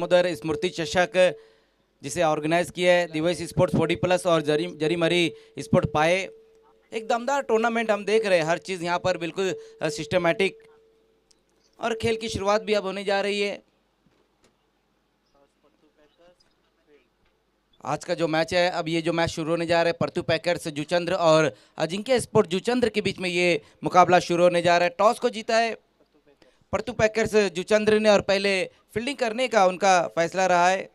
उधर स्मृति चषक जिसे ऑर्गेनाइज किया है दिवस स्पोर्ट्स 40+ और जरीमरी स्पोर्ट पाए। एक दमदार टूर्नामेंट हम देख रहे हैं, हर चीज़ यहाँ पर बिल्कुल सिस्टमेटिक और खेल की शुरुआत भी अब होने जा रही है। आज का जो मैच है, अब ये जो मैच शुरू होने जा रहा है, परतु पैकर्स जुचंद्र और अजिंक्य स्पोर्ट जुचंद्र के बीच में ये मुकाबला शुरू होने जा रहा है। टॉस को जीता है परतु पैकर्स जुचंद्र ने और पहले फील्डिंग करने का उनका फैसला रहा है।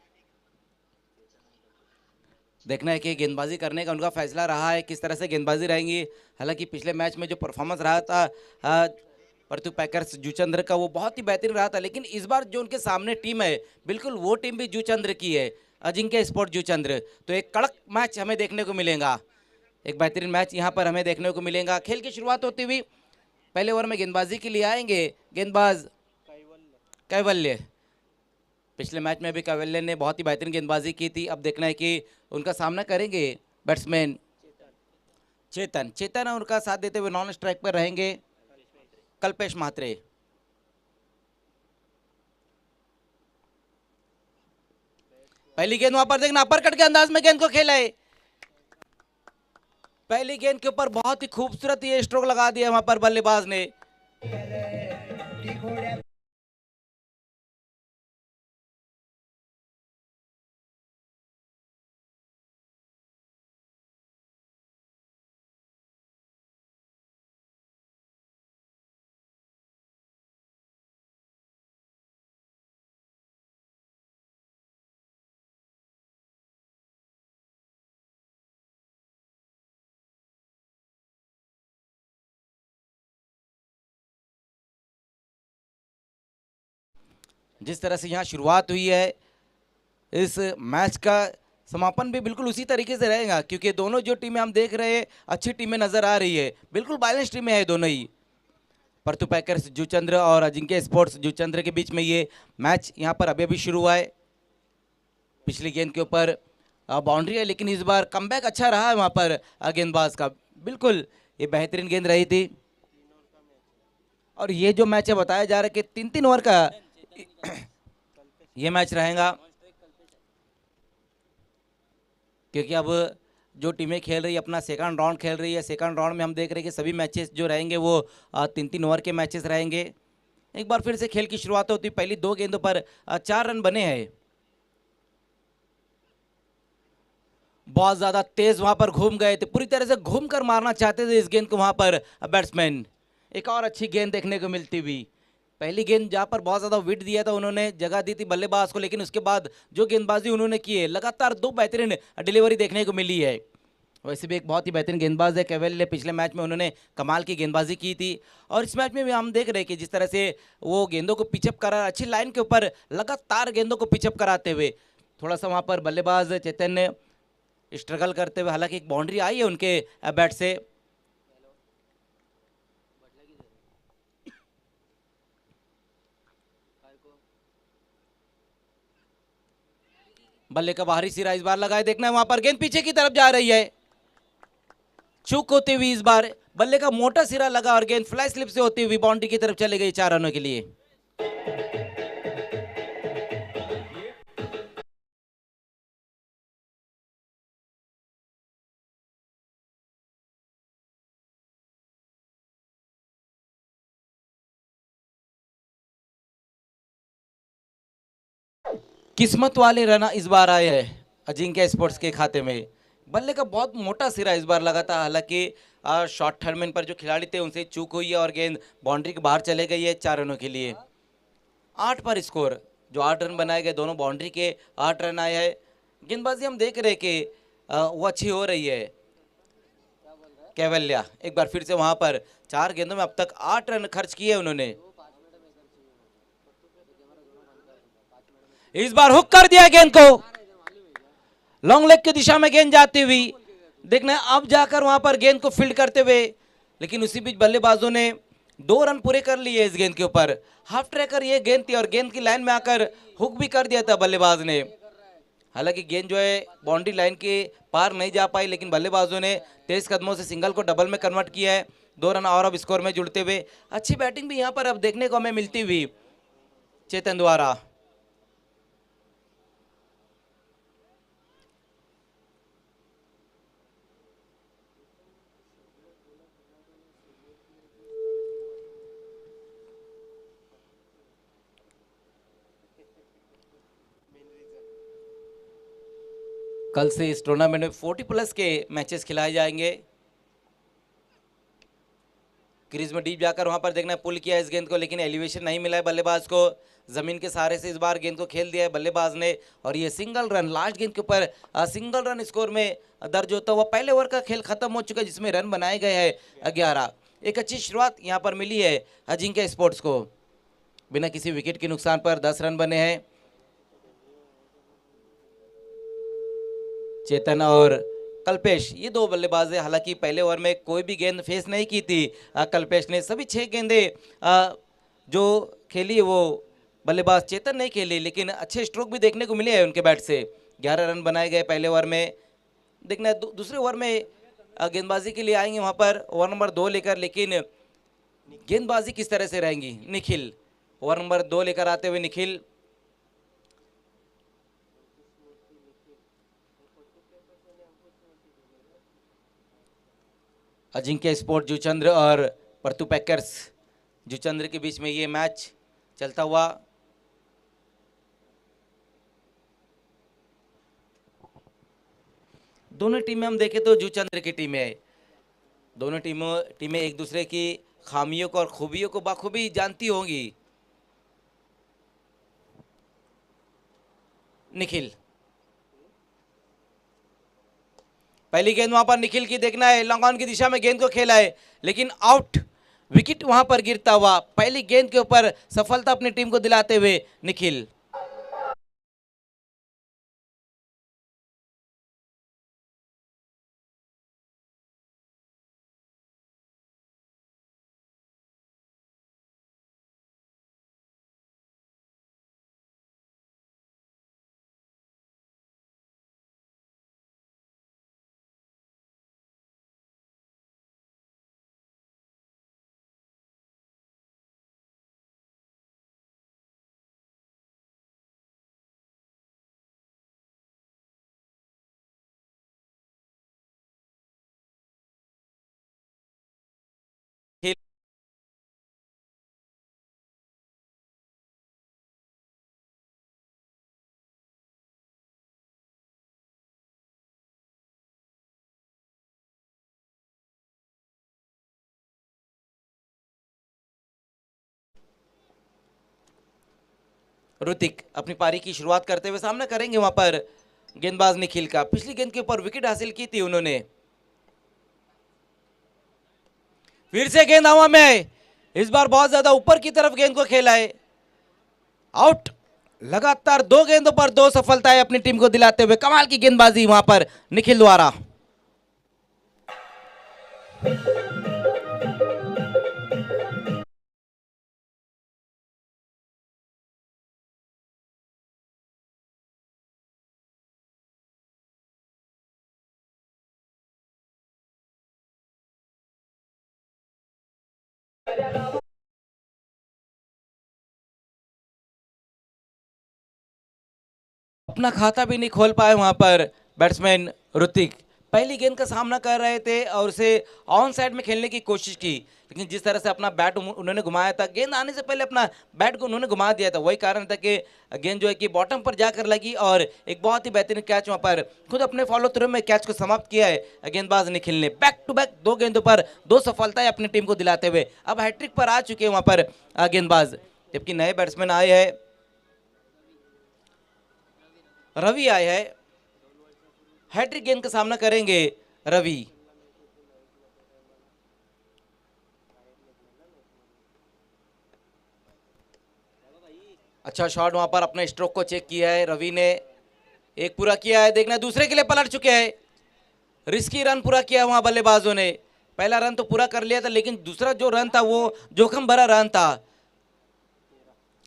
देखना है कि गेंदबाजी करने का उनका फैसला रहा है, किस तरह से गेंदबाजी रहेंगी। हालांकि पिछले मैच में जो परफॉर्मेंस रहा था परतु पैकर्स जुचंद्र का, वो बहुत ही बेहतरीन रहा था, लेकिन इस बार जो उनके सामने टीम है बिल्कुल वो टीम भी जुचंद्र की है, अजिंक्य स्पोर्ट जुचंद्र। तो एक कड़क मैच हमें देखने को मिलेगा, एक बेहतरीन मैच यहाँ पर हमें देखने को मिलेगा। खेल की शुरुआत होती हुई पहले ओवर में गेंदबाजी के लिए आएंगे गेंदबाज कैवल्य। पिछले मैच में भी कैवल्य ने बहुत ही बेहतरीन गेंदबाजी की थी। अब देखना है कि उनका सामना करेंगे बैट्समैन चेतन और उनका साथ देते हुए नॉन स्ट्राइक पर रहेंगे कल्पेश म्हात्रे। पहली गेंद वहां पर देखना, अपर कट के अंदाज में गेंद को खेला है। पहली गेंद के ऊपर बहुत ही खूबसूरत ये स्ट्रोक लगा दिया वहां पर बल्लेबाज ने। जिस तरह से यहाँ शुरुआत हुई है, इस मैच का समापन भी बिल्कुल उसी तरीके से रहेगा, क्योंकि दोनों जो टीमें हम देख रहे हैं अच्छी टीमें नजर आ रही है, बिल्कुल बैलेंस टीमें है दोनों ही। परतु पैकर्स जुचंद्र और अजिंक्य स्पोर्ट्स जुचंद्र के बीच में ये मैच यहाँ पर अभी अभी शुरू हुआ है। पिछली गेंद के ऊपर बाउंड्री है, लेकिन इस बार कमबैक अच्छा रहा है वहाँ पर गेंदबाज का, बिल्कुल ये बेहतरीन गेंद रही थी। और ये जो मैच है बताया जा रहा है कि 3-3 ओवर का ये मैच रहेगा, क्योंकि अब जो टीमें खेल रही है अपना सेकंड राउंड खेल रही है। सेकंड राउंड में हम देख रहे हैं कि सभी मैचेस जो रहेंगे वो 3-3 ओवर के मैचेस रहेंगे। एक बार फिर से खेल की शुरुआत होती, पहली 2 गेंदों पर 4 रन बने हैं। बहुत ज्यादा तेज वहां पर घूम गए थे, पूरी तरह से घूम कर मारना चाहते थे इस गेंद को वहां पर बैट्समैन। एक और अच्छी गेंद देखने को मिलती हुई, पहली गेंद जहां पर बहुत ज्यादा विड दिया था उन्होंने, जगह दी थी बल्लेबाज को, लेकिन उसके बाद जो गेंदबाजी उन्होंने की है, लगातार 2 बेहतरीन डिलीवरी देखने को मिली है। वैसे भी एक बहुत ही बेहतरीन गेंदबाज है कैवल्य, पिछले मैच में उन्होंने कमाल की गेंदबाजी की थी। और इस मैच में भी हम देख रहे हैं कि जिस तरह से वो गेंदों को पिचअप करा, अच्छी लाइन के ऊपर लगातार गेंदों को पिचअप कराते हुए, थोड़ा सा वहाँ पर बल्लेबाज चेतन ने स्ट्रगल करते हुए, हालांकि एक बाउंड्री आई है उनके बैट से। बल्ले का बाहरी सिरा इस बार लगाए, देखना है वहां पर गेंद पीछे की तरफ जा रही है, चूक होती हुई इस बार बल्ले का मोटा सिरा लगा और गेंद फ्लाई स्लिप से होती हुई बाउंड्री की तरफ चले गई 4 रनों के लिए। किस्मत वाले रन इस बार आए हैं अजिंक्य स्पोर्ट्स के खाते में। बल्ले का बहुत मोटा सिरा इस बार लगा था, हालांकि शॉर्ट टर्मिन पर जो खिलाड़ी थे उनसे चूक हुई है और गेंद बाउंड्री के बाहर चले गई है 4 रनों के लिए। 8 पर स्कोर, जो 8 रन बनाए गए, दोनों बाउंड्री के 8 रन आए हैं। गेंदबाजी हम देख रहे हैं कि वो अच्छी हो रही है। कैवल्या एक बार फिर से वहां पर 4 गेंदों में अब तक 8 रन खर्च किए उन्होंने। इस बार हुक कर दिया गेंद को, लॉन्ग लेग की दिशा में गेंद जाती हुई, देखना अब जाकर वहां पर गेंद को फील्ड करते हुए, लेकिन उसी बीच बल्लेबाजों ने 2 रन पूरे कर लिए इस गेंद के ऊपर। हाफ ट्रैकर ये गेंद थी और गेंद की लाइन में आकर हुक भी कर दिया था बल्लेबाज ने। हालांकि गेंद जो है बाउंड्री लाइन के पार नहीं जा पाई, लेकिन बल्लेबाजों ने तेज कदमों से सिंगल को डबल में कन्वर्ट किया है। 2 रन और अब स्कोर में जुड़ते हुए अच्छी बैटिंग भी यहाँ पर अब देखने को हमें मिलती हुई चेतन द्वारा। कल से इस टूर्नामेंट में 40+ के मैचेस खिलाए जाएंगे। क्रीज में डीप जाकर वहां पर देखना पुल किया इस गेंद को, लेकिन एलिवेशन नहीं मिला है बल्लेबाज को। जमीन के सहारे से इस बार गेंद को खेल दिया है बल्लेबाज ने, और ये सिंगल रन लास्ट गेंद के ऊपर सिंगल रन स्कोर में दर्ज होता हुआ पहले ओवर का खेल खत्म हो चुका है, जिसमें रन बनाए गए हैं 11। एक अच्छी शुरुआत यहाँ पर मिली है अजिंक्य स्पोर्ट्स को। बिना किसी विकेट के नुकसान पर 10 रन बने हैं। चेतन और कल्पेश ये दो बल्लेबाज है। हालांकि पहले ओवर में कोई भी गेंद फेस नहीं की थी कल्पेश ने। सभी 6 गेंदें जो खेली वो बल्लेबाज चेतन नहीं खेली, लेकिन अच्छे स्ट्रोक भी देखने को मिले हैं उनके बैट से। 11 रन बनाए गए पहले ओवर में। देखना दूसरे ओवर में गेंदबाजी के लिए आएंगे वहां पर ओवर नंबर 2 लेकर, लेकिन गेंदबाजी किस तरह से रहेंगी। निखिल ओवर नंबर 2 लेकर आते हुए निखिल। अजिंक्य स्पोर्ट जुचंद्र और परतु पैकर्स जुचंद्र के बीच में ये मैच चलता हुआ। दोनों टीमें हम देखें तो जुचंद्र की टीम है। दोनों टीमें एक दूसरे की खामियों को और खूबियों को बाखूबी जानती होंगी। निखिल पहली गेंद वहां पर निखिल की देखना है, लॉन्ग ऑन की दिशा में गेंद को खेला है, लेकिन आउट। विकेट वहां पर गिरता हुआ पहली गेंद के ऊपर सफलता अपनी टीम को दिलाते हुए निखिल। ऋतिक अपनी पारी की शुरुआत करते हुए सामना करेंगे वहां पर गेंदबाज निखिल का। पिछली गेंद के ऊपर विकेट हासिल की थी उन्होंने। फिर से गेंद हवा में, इस बार बहुत ज्यादा ऊपर की तरफ गेंद को खेला है। आउट। लगातार 2 गेंदों पर 2 सफलताएं अपनी टीम को दिलाते हुए कमाल की गेंदबाजी वहां पर निखिल द्वारा। अपना खाता भी नहीं खोल पाए वहां पर बैट्समैन ऋतिक। पहली गेंद का सामना कर रहे थे और उसे ऑन साइड में खेलने की कोशिश की, लेकिन जिस तरह से अपना बैट उन्होंने घुमाया था, गेंद आने से पहले अपना बैट को उन्होंने घुमा दिया था। वही कारण था कि गेंद जो है कि बॉटम पर जाकर लगी और एक बहुत ही बेहतरीन कैच वहां पर खुद अपने फॉलो थ्रू में कैच को समाप्त किया है गेंदबाज निखिल ने। बैक टू बैक 2 गेंदों पर 2 सफलताएं अपनी टीम को दिलाते हुए अब हैट्रिक पर आ चुके हैं वहां पर गेंदबाज। जबकि नए बैट्समैन आए हैं, रवि आए हैं। हैट्रिक गेंद का सामना करेंगे रवि। अच्छा शॉट वहां पर अपने स्ट्रोक को चेक किया है रवि ने। एक पूरा किया है, देखना दूसरे के लिए पलट चुके हैं। रिस्की रन पूरा किया वहां बल्लेबाजों ने। पहला रन तो पूरा कर लिया था, लेकिन दूसरा जो रन था वो जोखिम भरा रन था।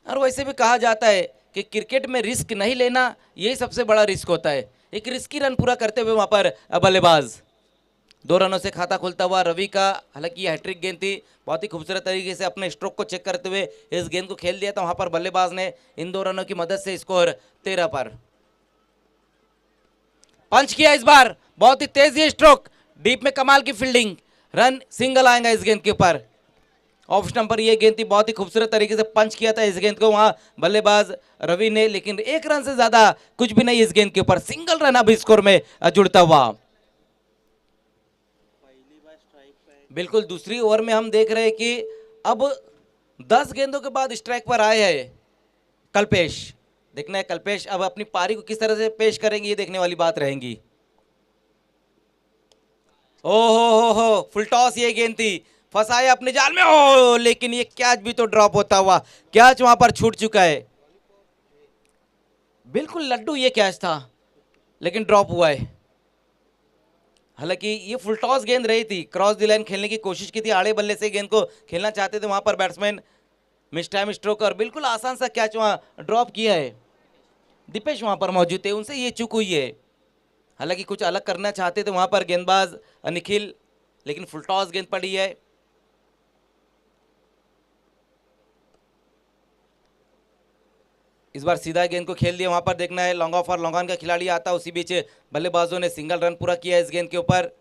और वैसे भी कहा जाता है कि क्रिकेट में रिस्क नहीं लेना यही सबसे बड़ा रिस्क होता है। एक रिस्की रन पूरा करते हुए वहां पर बल्लेबाज। 2 रनों से खाता खुलता हुआ रवि का। हालांकि ये हैट्रिक गेंद थी, बहुत ही खूबसूरत तरीके से अपने स्ट्रोक को चेक करते हुए इस गेंद को खेल दिया था वहां पर बल्लेबाज ने। इन 2 रनों की मदद से स्कोर 13 पर। पंच किया इस बार, बहुत ही तेज ये स्ट्रोक, डीप में कमाल की फील्डिंग। रन सिंगल आएगा इस गेंद के ऊपर। ऑफ स्टंप पर ये गेंद थी, बहुत ही खूबसूरत तरीके से पंच किया था इस गेंद को वहां बल्लेबाज रवि ने, लेकिन एक रन से ज्यादा कुछ भी नहीं इस गेंद के ऊपर। सिंगल रन अब स्कोर में जुड़ता हुआ। बिल्कुल दूसरी ओवर में हम देख रहे हैं कि अब 10 गेंदों के बाद स्ट्राइक पर आए हैं कल्पेश। देखना है कल्पेश अब अपनी पारी को किस तरह से पेश करेंगे, ये देखने वाली बात रहेगी। हो फुल टॉस ये गेंद थी, फंसाया अपने जाल में, ओ लेकिन ये कैच भी तो ड्रॉप होता हुआ, कैच वहां पर छूट चुका है। बिल्कुल लड्डू ये कैच था, लेकिन ड्रॉप हुआ है। हालांकि ये फुल टॉस गेंद रही थी, क्रॉस द लाइन खेलने की कोशिश की थी, आड़े बल्ले से गेंद को खेलना चाहते थे वहां पर बैट्समैन मिस टाइम स्ट्रोक, और बिल्कुल आसान सा कैच वहां ड्रॉप किया है। दीपेश वहां पर मौजूद थे, उनसे ये चूक हुई है। हालांकि कुछ अलग करना चाहते थे वहां पर गेंदबाज निखिल, लेकिन फुल टॉस गेंद पड़ी है। इस बार सीधा गेंद को खेल दिया वहां पर, देखना है लॉन्ग ऑफ और लॉन्ग ऑन का खिलाड़ी आता, उसी बीच बल्लेबाजों ने सिंगल रन पूरा किया इस गेंद के ऊपर।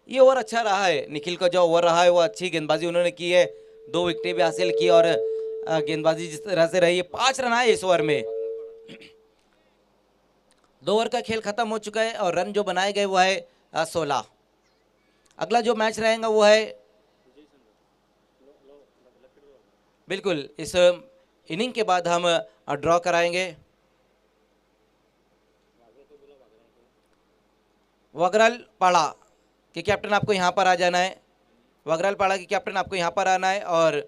ये ओवर अच्छा रहा है, निखिल का जो ओवर रहा है वो अच्छी गेंदबाजी उन्होंने की है, 2 विकेटें भी हासिल की, और गेंदबाजी जिस तरह से रही है, 5 रन आए इस ओवर में। 2 ओवर का खेल खत्म हो चुका है और रन जो बनाए गए वो है 16। अगला जो मैच रहेगा वो है बिल्कुल इस इनिंग के बाद हम ड्रॉ कराएंगे। वगरल पाड़ा के कैप्टन आपको यहाँ पर आ जाना है, वगरल पाड़ा के कैप्टन आपको यहाँ पर आना है, और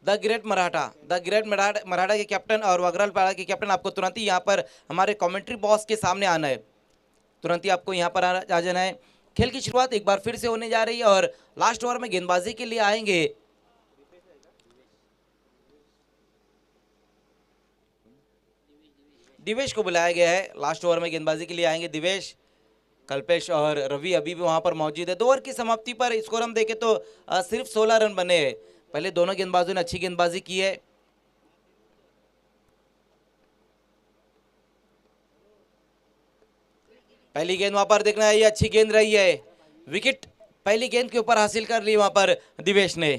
द ग्रेट मराठा के कैप्टन और वगरल पाड़ा के कैप्टन आपको तुरंत ही यहाँ पर हमारे कमेंट्री बॉक्स के सामने आना है, तुरंत ही आपको यहाँ पर आ जाना है। खेल की शुरुआत एक बार फिर से होने जा रही है और लास्ट ओवर में गेंदबाजी के लिए आएंगे दिवेश को बुलाया गया है, लास्ट ओवर में गेंदबाजी के लिए आएंगे दिवेश। कल्पेश और रवि अभी भी वहां पर मौजूद है। 2 ओवर की समाप्ति पर स्कोर हम देखें तो सिर्फ 16 रन बने हैं। पहले दोनों गेंदबाजों ने अच्छी गेंदबाजी की है। पहली गेंद वहां पर देखना है, ये अच्छी गेंद रही है, विकेट पहली गेंद के ऊपर हासिल कर ली वहां पर दिवेश ने।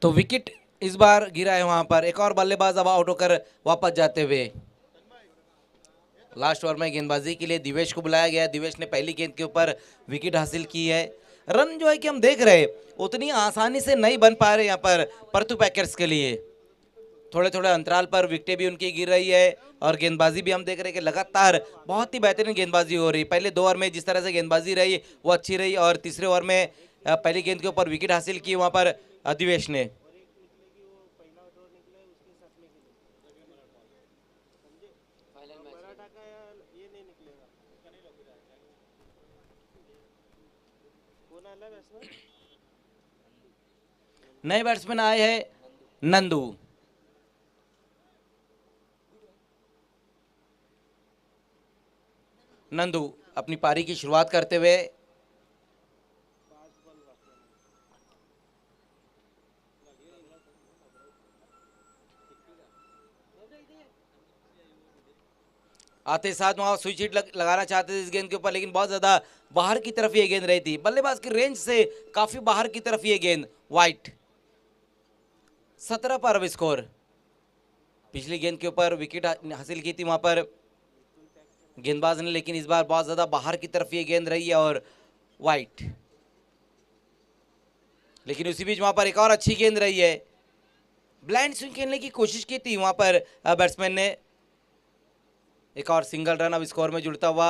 तो विकेट इस बार गिरा है वहां पर, एक और बल्लेबाज अब आउट होकर वापस जाते हुए। लास्ट ओवर में गेंदबाजी के लिए दिवेश को बुलाया गया। दिवेश ने पहली गेंद के ऊपर विकेट हासिल की है। रन जो है कि हम देख रहे उतनी आसानी से नहीं बन पा रहे यहाँ पर परतू पैकर्स के लिए, थोड़े थोड़े अंतराल पर विकेटें भी उनकी गिर रही है, और गेंदबाजी भी हम देख रहे हैं कि लगातार बहुत ही बेहतरीन गेंदबाजी हो रही है। पहले 2 ओवर में जिस तरह से गेंदबाजी रही वो अच्छी रही, और तीसरे ओवर में पहली गेंद के ऊपर विकेट हासिल की वहां पर दिवेश ने। नए बैट्समैन आए हैं नंदू। नंदू अपनी पारी की शुरुआत करते हुए आते साथ वहां स्विच हिट लगाना चाहते थे इस गेंद के ऊपर, लेकिन बहुत ज्यादा बाहर की तरफ ये गेंद रही थी, बल्लेबाज की रेंज से काफी बाहर की तरफ ये गेंद वाइट। 17 पर अब स्कोर। पिछली गेंद के ऊपर विकेट हासिल की थी वहां पर गेंदबाज ने, लेकिन इस बार बहुत ज्यादा बाहर की तरफ ये गेंद रही है और वाइट। लेकिन उसी बीच वहां पर एक और अच्छी गेंद रही है, ब्लाइंड स्विंग खेलने की कोशिश की थी वहां पर बैट्समैन ने। एक और सिंगल रन अब स्कोर में जुड़ता हुआ।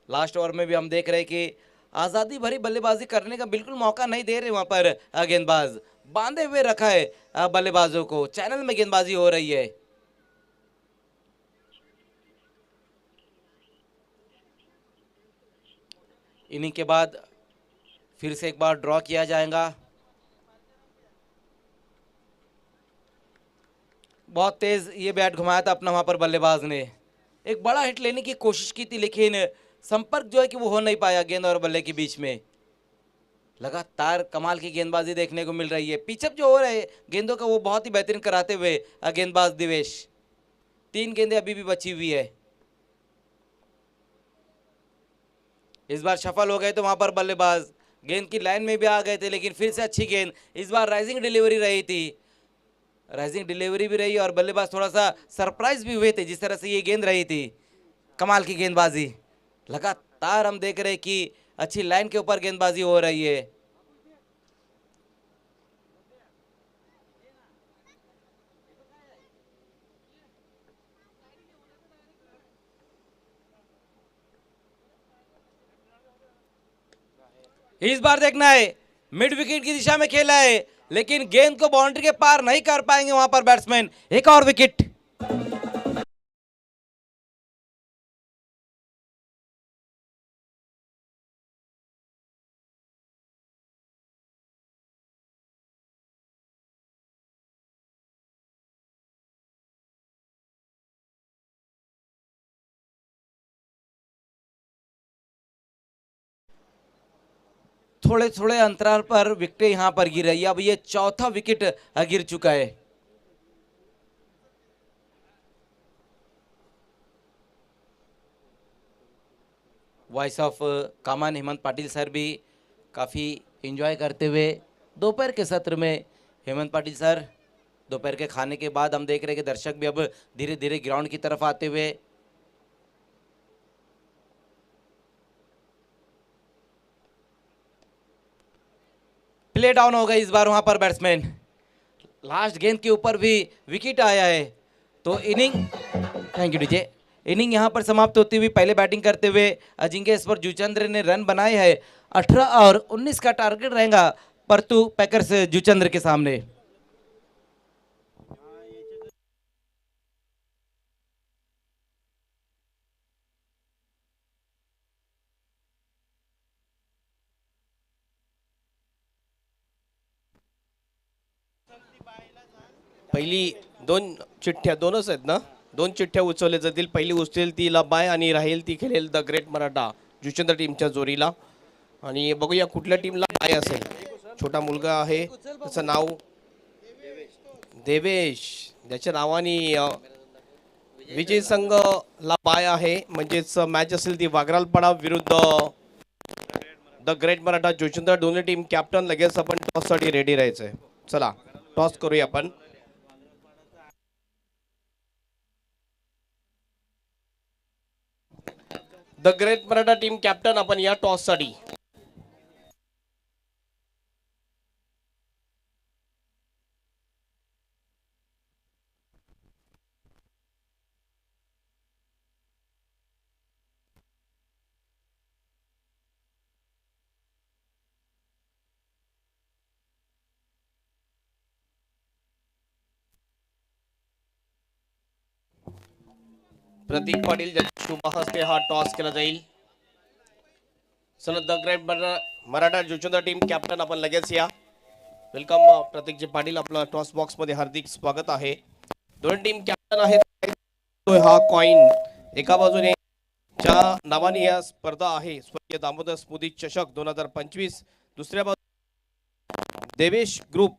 लास्ट ओवर में भी हम देख रहे हैं कि आज़ादी भरी बल्लेबाजी करने का बिल्कुल मौका नहीं दे रहे वहां पर गेंदबाज, बांधे हुए रखा है बल्लेबाजों को, चैनल में गेंदबाजी हो रही है। इनिंग के बाद फिर से एक बार ड्रॉ किया जाएगा। बहुत तेज ये बैट घुमाया था अपना वहां पर बल्लेबाज ने, एक बड़ा हिट लेने की कोशिश की थी लेकिन संपर्क जो है कि वो हो नहीं पाया गेंद और बल्ले के बीच में। लगातार कमाल की गेंदबाजी देखने को मिल रही है। पिचअप जो हो रहा है गेंदों का वो बहुत ही बेहतरीन कराते हुए गेंदबाज दिवेश। 3 गेंदें अभी भी बची हुई है। इस बार सफल हो गए तो वहां पर बल्लेबाज गेंद की लाइन में भी आ गए थे, लेकिन फिर से अच्छी गेंद। इस बार राइजिंग डिलीवरी रही थी, राइजिंग डिलीवरी भी रही और बल्लेबाज थोड़ा सा सरप्राइज भी हुए थे जिस तरह से ये गेंद रही थी। कमाल की गेंदबाजी, लगातार हम देख रहे हैं कि अच्छी लाइन के ऊपर गेंदबाजी हो रही है। इस बार देखना है, मिड विकेट की दिशा में खेला है लेकिन गेंद को बाउंड्री के पार नहीं कर पाएंगे वहां पर बैट्समैन। एक और विकेट। थोड़े थोड़े अंतराल पर विकेट यहां पर गिर रही है। अब ये चौथा विकेट गिर चुका है। वॉइस ऑफ कामान हेमंत पाटिल सर भी काफ़ी एंजॉय करते हुए दोपहर के सत्र में। हेमंत पाटिल सर दोपहर के खाने के बाद हम देख रहे हैं कि दर्शक भी अब धीरे धीरे ग्राउंड की तरफ आते हुए। प्ले डाउन हो गई इस बार वहां पर बैट्समैन। लास्ट गेंद के ऊपर भी विकेट आया है तो inning, thank you DJ, inning यहां पर समाप्त होती हुई पहले बैटिंग करते हुए अजिंक्य जुचंद्र ने रन बनाए हैं। 18 और 19 का टारगेट रहेगा परतु पैकर्स जुचंद्र के सामने। पहिली 2 चिठ्ठ्या, 2च आहेत ना, 2 चिठ्ठ्या उचलल्या जातील. पहिली उचलेल तीला बाय आणि राहील ती खेळेल द ग्रेट मराठा जुचंद्र टीमच्या जोरीला. आणि बघूया कुठल्या टीमला बाय असेल. छोटा मुलगा आहे, त्याचं नाव देवेश, ज्याच्या नावाने विजय संघला बाय आहे. म्हणजेच मॅच असेल ती वागरालपाडा विरुद्ध द ग्रेट मराठा जुचंद्र. दोन्ही टीम कॅप्टन लगेच आपण टॉससाठी रेडी राहायचंय. चला टॉस करूया आपण. The great Maratha team captain आपण या टॉस साठी. प्रतीक पाटील ज्याच्या शुभ हस्ते हा टॉस केला जाईल. चला the great Maratha Juchandra team captain आपण लगेच या. वेलकम प्रतीकजी पाटील, आपला टॉस बॉक्स मध्ये हार्दिक स्वागत आहे. दोन टीम कॅप्टन आहेत. हा कॉइन एका बाजूने च्या नावाने या स्पर्धा आहे स्वर्गीय दामोदर स्मृती चषक 2025. दुसऱ्या बाजूने देवेश ग्रुप.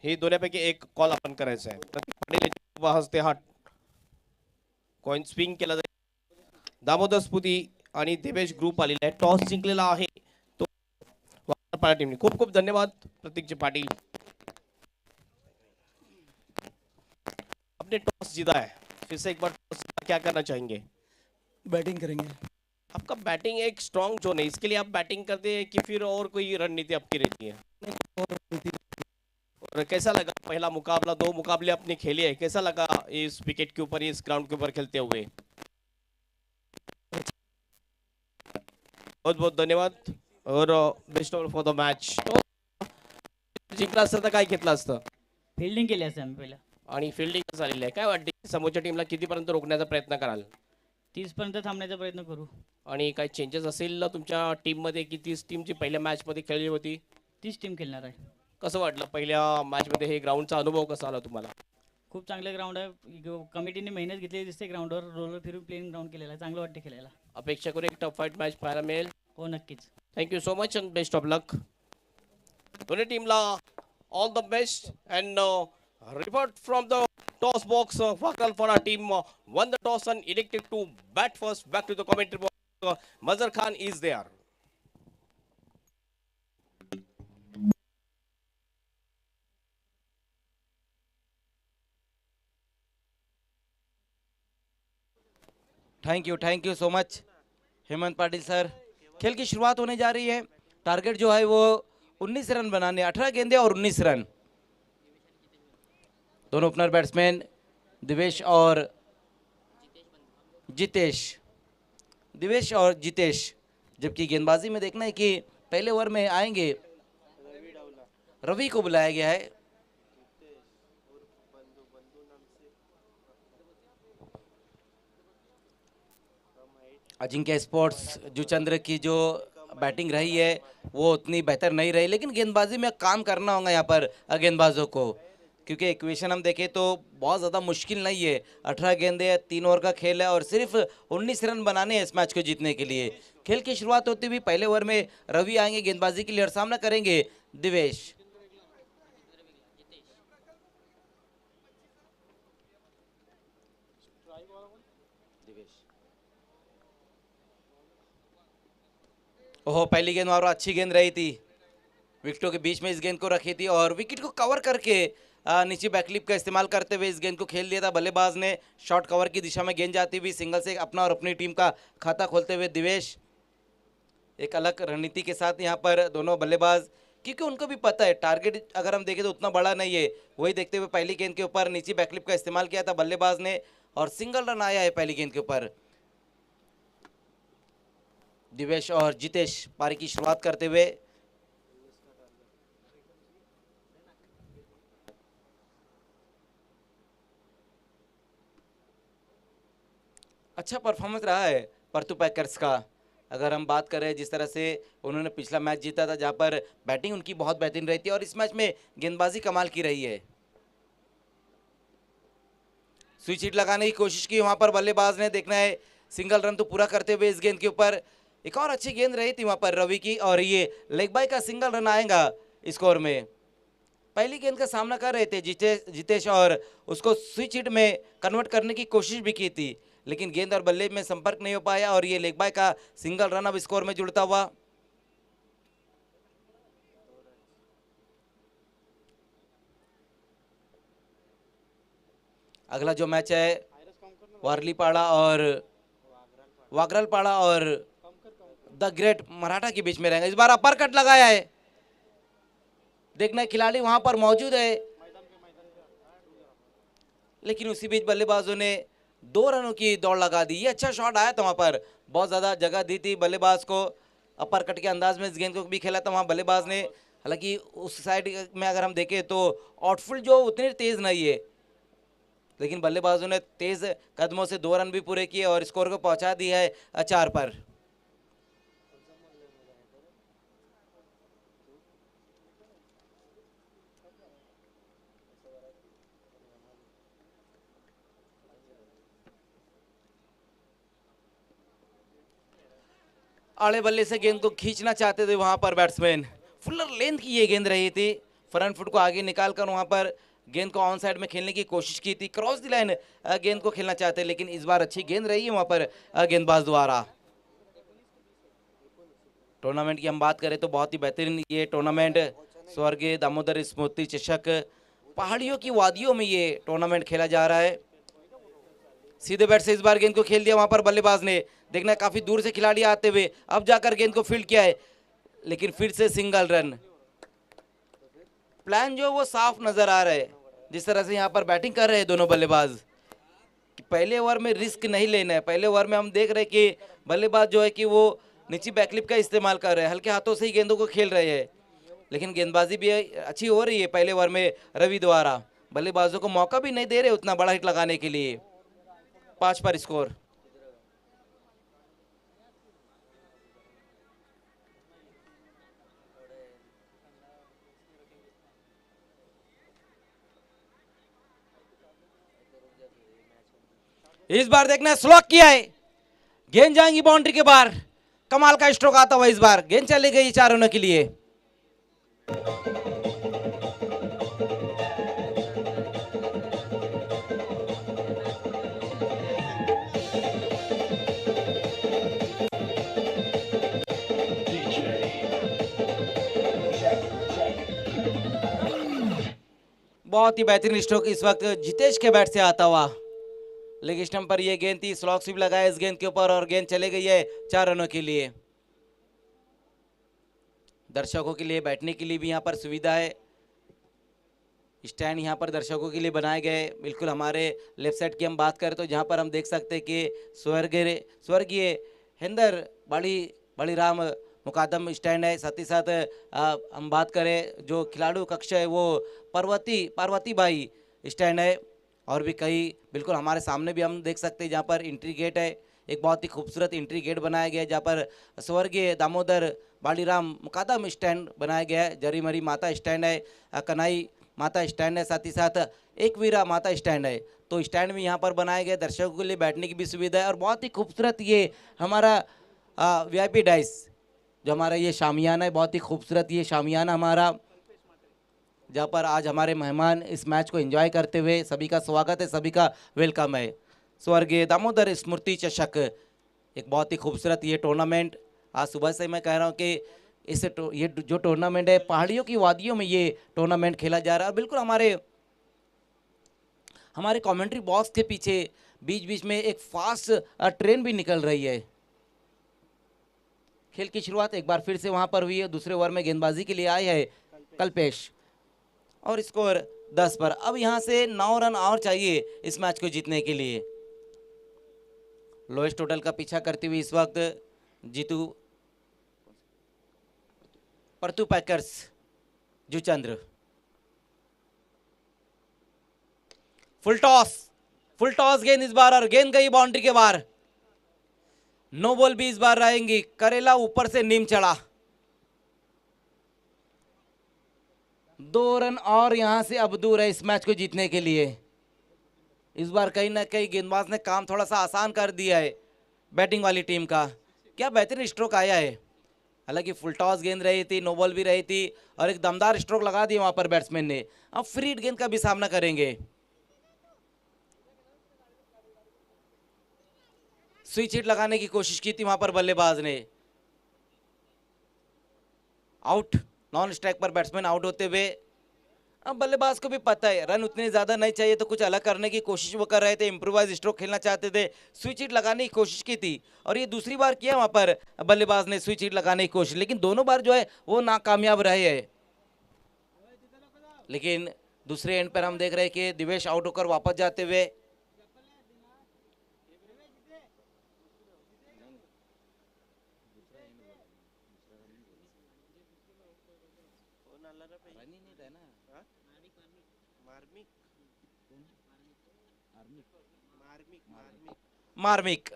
हे दोन्हीपैकी एक कॉल आपण करायचा आहे. प्रतीक पाटील यांच्या शुभ हस्ते हा कॉइन स्विंग केला जाईल. दामोदर स्मृती आणि देवेश ग्रुप आलेला आहे. टॉस जिंकलेला आहे तो वागरालपाडा टीमने. खूप खूप धन्यवाद प्रतीकजी पाटिल, आपने टॉस जीता है. फिर से एक बार टॉस क्या करना चाहेंगे? बैटिंग करेंगे। आपका बैटिंग एक स्ट्रॉन्ग जोन है, इसके लिए आप बैटिंग करते हैं कि फिर और कोई रणनीति आपकी रहती है? और कैसा लगा पहला मुकाबला? 2 मुकाबले आपने खेले हैं, कैसा लगा इस विकेट के ऊपर, इस ग्राउंड के ऊपर खेलते हुए? बहुत बहुत धन्यवाद और best of for the match. जिंकला असतं तर काय घेतलं असतं? फिल्डिंग केली असते आम्ही पहिला. आणि फिल्डिंग झालेली आहे. काय वाटते समोरच्या टीमला कितीपर्यंत रोखण्याचा प्रयत्न कराल? 30 पर्यंत थांबण्याचा प्रयत्न करू. आणि काही चेंजेस असेल ना तुमच्या टीममध्ये की तीच टीमची पहिल्या मॅचमध्ये खेळली होती? तीच टीम खेळणार आहे. कसं वाटलं पहिल्या मॅचमध्ये हे ग्राउंडचा अनुभव कसा आला तुम्हाला? खूप चांगलं ग्राउंड आहे. कमिटीने मेहनत घेतलेली दिसते. ग्राउंडवर रोलर फिरून प्लेन ग्राउंड केलेला आहे. चांगलं वाटते खेळायला. अपेक्षा करू एक टफ फाईट मॅच पाहायला मिळेल. हो नक्कीच. Thank you so much and best of luck. दोन्ही टीमला all the best and report from the toss box. Wakal for our team won the toss and elected to bat first. Back to the commentary box. Mazhar Khan is there. Thank you so much Hemant Patil sir. खेल की शुरुआत होने जा रही है. Target जो है वो 19 रन बनाने, 18 गेंदे और 19 रन. दोनों ओपनर बैट्समैन दिवेश और जितेश. जबकि गेंदबाजी में देखना है कि पहले ओवर में आएंगे. रवि को बुलाया गया है. अजिंक्य स्पोर्ट्स जुचंद्र की जो बैटिंग रही है वो उतनी बेहतर नहीं रही, लेकिन गेंदबाजी में काम करना होगा यहाँ पर गेंदबाजों को, क्योंकि इक्वेशन हम देखें तो बहुत ज़्यादा मुश्किल नहीं है. 18 गेंदे 3 ओवर का खेल है और सिर्फ 19 रन बनाने हैं इस मैच को जीतने के लिए. खेल की शुरुआत होती हुई पहले ओवर में रवि आएंगे गेंदबाजी के लिए और सामना करेंगे दिवेश. ओहो, पहली गेंद मारो, अच्छी गेंद रही थी. विकेटों के बीच में इस गेंद को रखी थी और विकेट को कवर करके नीचे बैकलिप का इस्तेमाल करते हुए इस गेंद को खेल दिया था. बल्लेबाज ने शॉर्ट कवर की दिशा में गेंद जाती हुई सिंगल से अपना और अपनी टीम का खाता खोलते हुए दिवेश एक अलग रणनीति के साथ यहाँ पर दोनों बल्लेबाज, क्योंकि उनको भी पता है टारगेट अगर हम देखें तो उतना बड़ा नहीं है, वही देखते हुए पहली गेंद के ऊपर नीचे बैकलिप का इस्तेमाल किया था बल्लेबाज ने और सिंगल रन आया है पहली गेंद के ऊपर. दिवेश और जितेश पारी की शुरुआत करते हुए. अच्छा परफॉर्मेंस रहा है परतु पैकर्स का. अगर हम बात करें जिस तरह से उन्होंने पिछला मैच जीता था जहां पर बैटिंग उनकी बहुत बेहतरीन रही थी और इस मैच में गेंदबाजी कमाल की रही है. स्विच हिट लगाने की कोशिश की वहां पर बल्लेबाज ने, देखना है सिंगल रन तो पूरा करते हुए इस गेंद के ऊपर. एक और अच्छी गेंद रही थी वहां पर रवि की और ये लेग बाय का सिंगल रन आएगा स्कोर में. पहली गेंद का सामना कर रहे थे जितेश और उसको स्विच हिट में कन्वर्ट करने की कोशिश भी की थी, लेकिन गेंद और बल्ले में संपर्क नहीं हो पाया और ये लेग बाय का सिंगल रन अब स्कोर में जुड़ता हुआ. अगला जो मैच है वारलीपाड़ा और वागरलपाड़ा और द ग्रेट मराठा के बीच में रहेगा. इस बार अपर कट लगाया है. देखना खिलाड़ी वहां पर मौजूद है, लेकिन उसी बीच बल्लेबाजों ने 2 रनों की दौड़ लगा दी. ये अच्छा शॉट आया था, वहां पर बहुत ज्यादा जगह दी थी बल्लेबाज को. अपर कट के अंदाज में इस गेंद को भी खेला था वहां बल्लेबाज ने. हालांकि उस साइड में अगर हम देखें तो आउटफील्ड जो उतनी तेज नहीं है, लेकिन बल्लेबाजों ने तेज कदमों से 2 रन भी पूरे किए और स्कोर को पहुंचा दिया है 4 पर. आड़े बल्ले से गेंद को खींचना चाहते थे वहां पर बैट्समैन. फुलर लेंथ की ये गेंद रही थी. फ्रंट फुट को आगे निकालकर वहां पर गेंद को ऑन साइड में खेलने की कोशिश की थी. क्रॉस द लाइन गेंद को खेलना चाहते, लेकिन इस बार अच्छी गेंद रही है वहां पर गेंदबाज द्वारा. टूर्नामेंट की हम बात करें तो बहुत ही बेहतरीन ये टूर्नामेंट स्वर्गीय दामोदर स्मृति चषक, पहाड़ियों की वादियों में ये टूर्नामेंट खेला जा रहा है. सीधे बैट से इस बार गेंद को खेल दिया वहां पर बल्लेबाज ने. देखना काफी दूर से खिलाड़ी आते हुए अब जाकर गेंद को फील्ड किया है, लेकिन फिर से सिंगल रन. प्लान जो वो साफ नजर आ रहा है जिस तरह से यहाँ पर बैटिंग कर रहे हैं दोनों बल्लेबाज. पहले ओवर में रिस्क नहीं लेना है. पहले ओवर में हम देख रहे हैं कि बल्लेबाज जो है कि वो नीचे बैकलिप का इस्तेमाल कर रहे हैं, हल्के हाथों से ही गेंदों को खेल रहे हैं, लेकिन गेंदबाजी भी अच्छी हो रही है पहले ओवर में रवि द्वारा. बल्लेबाजों को मौका भी नहीं दे रहे उतना बड़ा हिट लगाने के लिए. 5 पर स्कोर. इस बार देखना स्लॉक किया है, गेंद जाएंगी बाउंड्री के बाहर। कमाल का स्ट्रोक आता हुआ इस बार, गेंद चली गई 4 रनों के लिए। बहुत ही बेहतरीन स्ट्रोक इस वक्त जितेश के बैट से आता हुआ। लेग स्टंप पर यह गेंद थी, स्लॉक स्वीप लगाया इस गेंद के ऊपर और गेंद चले गई है 4 रनों के लिए। दर्शकों के लिए बैठने के लिए भी यहाँ पर सुविधा है, स्टैंड यहाँ पर दर्शकों के लिए बनाए गए। बिल्कुल हमारे लेफ्ट साइड की हम बात करें तो जहाँ पर हम देख सकते हैं कि स्वर्गीय हेंदर बड़ी राम मुकादम स्टैंड है। साथ ही साथ हम बात करें जो खिलाड़ू कक्ष है वो पार्वती बाई स्टैंड है। और भी कई बिल्कुल हमारे सामने भी हम देख सकते हैं जहाँ पर एंट्री गेट है, एक बहुत ही खूबसूरत एंट्री गेट बनाया गया है जहाँ पर स्वर्गीय दामोदर बालीराम मुकादम स्टैंड बनाया गया है। जरीमरी माता स्टैंड है, कनाई माता स्टैंड है, साथ ही साथ एक वीरा माता स्टैंड है। तो स्टैंड भी यहाँ पर बनाए गए, दर्शकों के लिए बैठने की भी सुविधा है। और बहुत ही खूबसूरत ये हमारा VIP डाइस जो हमारा ये शामियाना है, बहुत ही खूबसूरत ये शामियाना हमारा, जहाँ पर आज हमारे मेहमान इस मैच को एंजॉय करते हुए सभी का स्वागत है, सभी का वेलकम है। स्वर्गीय दामोदर स्मृति चषक, एक बहुत ही खूबसूरत ये टूर्नामेंट। आज सुबह से मैं कह रहा हूँ कि ये जो टूर्नामेंट है पहाड़ियों की वादियों में ये टूर्नामेंट खेला जा रहा है। बिल्कुल हमारे कमेंट्री बॉक्स के पीछे बीच बीच में एक फास्ट ट्रेन भी निकल रही है। खेल की शुरुआत एक बार फिर से वहां पर हुई है, दूसरे ओवर में गेंदबाजी के लिए आए है कल्पेश और स्कोर 10 पर। अब यहां से 9 रन और चाहिए इस मैच को जीतने के लिए। लोएस्ट टोटल का पीछा करते हुए इस वक्त जीतू परतू पैकर्स जुचंद्र। फुल टॉस गेंद इस बार और गेंद गई बाउंड्री के बाहर। नो बॉल भी इस बार रहेंगी। करेला ऊपर से नीम चढ़ा। 2 रन और यहां से अब दूर है इस मैच को जीतने के लिए। इस बार कहीं ना कहीं गेंदबाज ने काम थोड़ा सा आसान कर दिया है बैटिंग वाली टीम का। क्या बेहतरीन स्ट्रोक आया है। हालांकि फुल टॉस गेंद रही थी, नो बॉल भी रही थी और एक दमदार स्ट्रोक लगा दिया वहां पर बैट्समैन ने। अब फ्री हिट गेंद का भी सामना करेंगे। स्विच हिट लगाने की कोशिश की थी वहां पर बल्लेबाज ने। आउट, नॉन स्ट्राइक पर बैट्समैन आउट होते हुए। अब बल्लेबाज को भी पता है रन उतने ज्यादा नहीं चाहिए तो कुछ अलग करने की कोशिश वो कर रहे थे, इम्प्रोवाइज स्ट्रोक खेलना चाहते थे, स्विच हिट लगाने की कोशिश की थी और ये दूसरी बार किया वहां पर बल्लेबाज ने स्विच हिट लगाने की कोशिश, लेकिन दोनों बार जो है वो नाकामयाब रहे हैं। लेकिन दूसरे एंड पर हम देख रहे हैं कि दिवेश आउट होकर वापस जाते हुए। मार्मिक,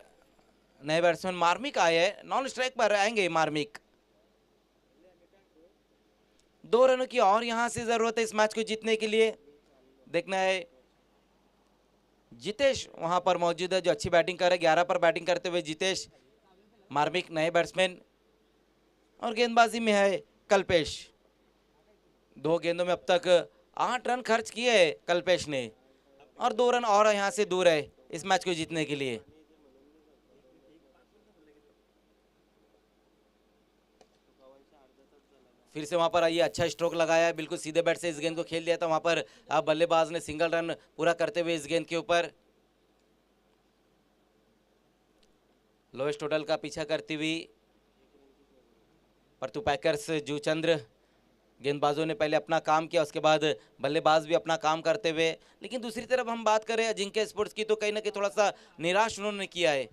नए बैट्समैन मार्मिक आए हैं, नॉन स्ट्राइक पर आएंगे मार्मिक। 2 रनों की और यहां से जरूरत है इस मैच को जीतने के लिए। देखना है जितेश वहां पर मौजूद है जो अच्छी बैटिंग कर रहे, 11 पर बैटिंग करते हुए जितेश। मार्मिक नए बैट्समैन और गेंदबाजी में है कल्पेश। 2 गेंदों में अब तक 8 रन खर्च किए है कल्पेश ने और 2 रन और यहां से दूर है इस मैच को जीतने के लिए। फिर से वहां पर आइए, अच्छा स्ट्रोक लगाया है, बिल्कुल सीधे बैट से इस गेंद को खेल दिया था वहां पर बल्लेबाज ने सिंगल रन पूरा करते हुए इस गेंद के ऊपर। लोएस्ट टोटल का पीछा करती हुई परतू पैकर्स जुचंद्र। गेंदबाजों ने पहले अपना काम किया, उसके बाद बल्लेबाज भी अपना काम करते हुए। लेकिन दूसरी तरफ हम बात करें अजिंक्य स्पोर्ट्स की तो कहीं ना कहीं थोड़ा सा निराश उन्होंने किया है।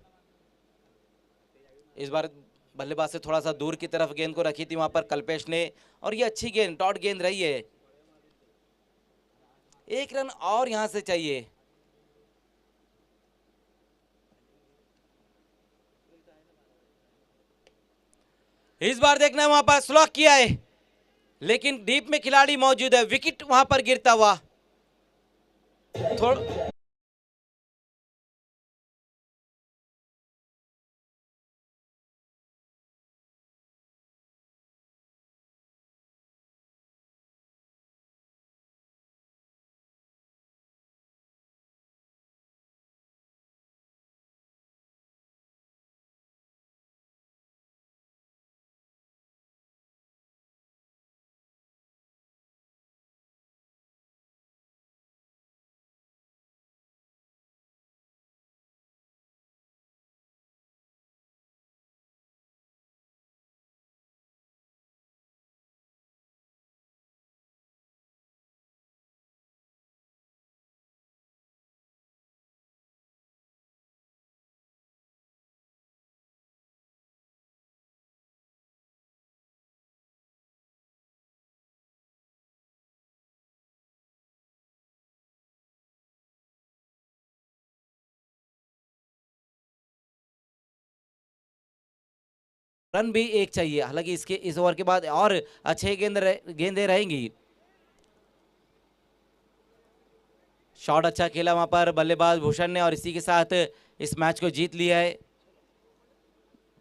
इस बार बल्लेबाज से थोड़ा सा दूर की तरफ गेंद को रखी थी वहां पर कल्पेश ने और ये अच्छी गेंद डॉट गेंद रही है। 1 रन और यहां से चाहिए। इस बार देखना है वहां पर स्लॉक किया है लेकिन डीप में खिलाड़ी मौजूद है, विकेट वहां पर गिरता हुआ। रन भी एक चाहिए, हालांकि इसके इस ओवर के बाद और अच्छे गेंदें रहेंगी। शॉट अच्छा खेला वहां पर बल्लेबाज भूषण ने और इसी के साथ इस मैच को जीत लिया है।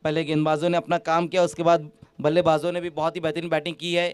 पहले गेंदबाजों ने अपना काम किया, उसके बाद बल्लेबाजों ने भी बहुत ही बेहतरीन बैटिंग की है।